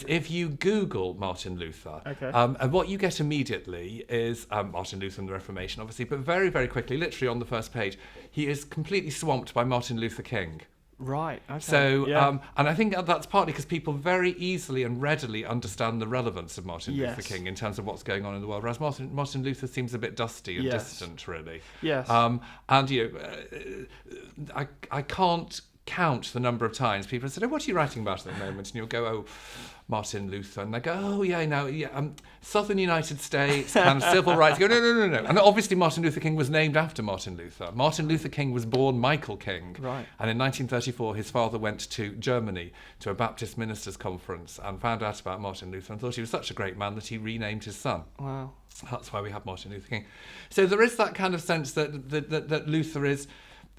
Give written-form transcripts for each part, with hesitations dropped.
if you Google Martin Luther, Okay. and what you get immediately is Martin Luther and the Reformation, obviously, but very, very quickly, literally on the first page, he is completely swamped by Martin Luther King. Right. Okay. So, yeah. and I think that's partly because people very easily and readily understand the relevance of Martin Yes. Luther King in terms of what's going on in the world, whereas Martin Luther seems a bit dusty and Yes. distant, really. Yes. And I can't count the number of times people have said, "Oh, what are you writing about at the moment?" And you'll go, "Oh, Martin Luther," and they go, "Oh, yeah, no, yeah, Southern United States, kind of civil rights." You go, no. And obviously Martin Luther King was named after Martin Luther. Martin Luther King was born Michael King. Right. And in 1934, his father went to Germany to a Baptist ministers' conference and found out about Martin Luther and thought he was such a great man that he renamed his son. Wow. That's why we have Martin Luther King. So there is that kind of sense that Luther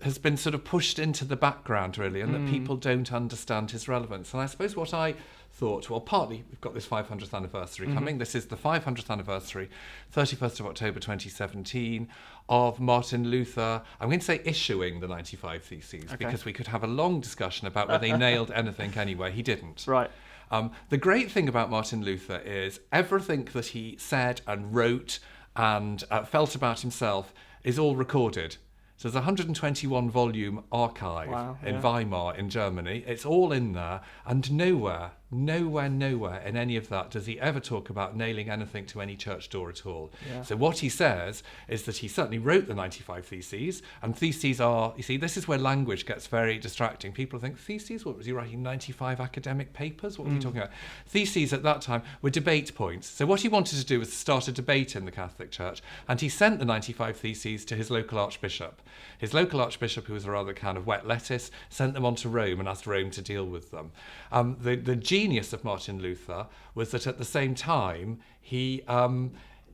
has been sort of pushed into the background, really, and that people don't understand his relevance. And I suppose what I thought, well, partly we've got this 500th anniversary coming. This is the 500th anniversary, 31st of October 2017, of Martin Luther, I'm going to say issuing the 95 Theses, because we could have a long discussion about whether he nailed anything anyway. He didn't. Right. The great thing about Martin Luther is everything that he said and wrote and felt about himself is all recorded. So there's a 121 volume archive in Weimar in Germany. It's all in there, and nowhere in any of that does he ever talk about nailing anything to any church door at all. Yeah. So what he says is that he certainly wrote the 95 Theses, and theses are, you see, this is where language gets very distracting. People think, theses? What was he writing, 95 academic papers? What was he talking about? Theses at that time were debate points. So what he wanted to do was start a debate in the Catholic Church, and he sent the 95 Theses to his local archbishop. His local archbishop, who was a rather kind of wet lettuce, sent them on to Rome and asked Rome to deal with them. The genius of Martin Luther was that at the same time he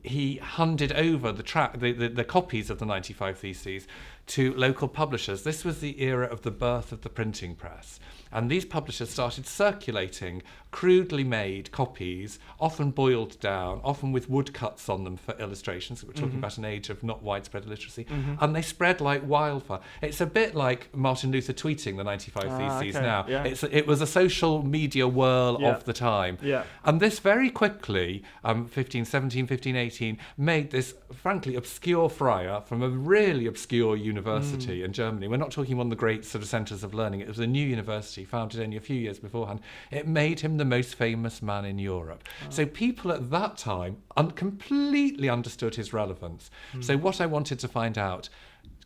handed over the copies of the 95 Theses to local publishers. This was the era of the birth of the printing press, and these publishers started circulating crudely made copies, often boiled down, often with woodcuts on them for illustrations. We're talking about an age of not widespread illiteracy, and they spread like wildfire. It's a bit like Martin Luther tweeting the 95 Theses now. Yeah. It was a social media whirl of the time. Yeah. And this very quickly, 1517, 1518, made this frankly obscure friar from a really obscure university in Germany. We're not talking one of the great sort of centres of learning. It was a new university founded only a few years beforehand. It made him the most famous man in Europe. So people at that time completely understood his relevance. So what I wanted to find out,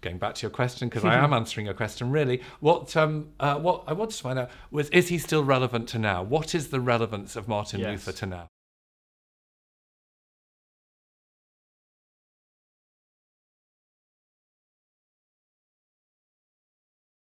going back to your question, because I am answering your question really, what I wanted to find out was, is he still relevant to now? What is the relevance of Martin Luther to now?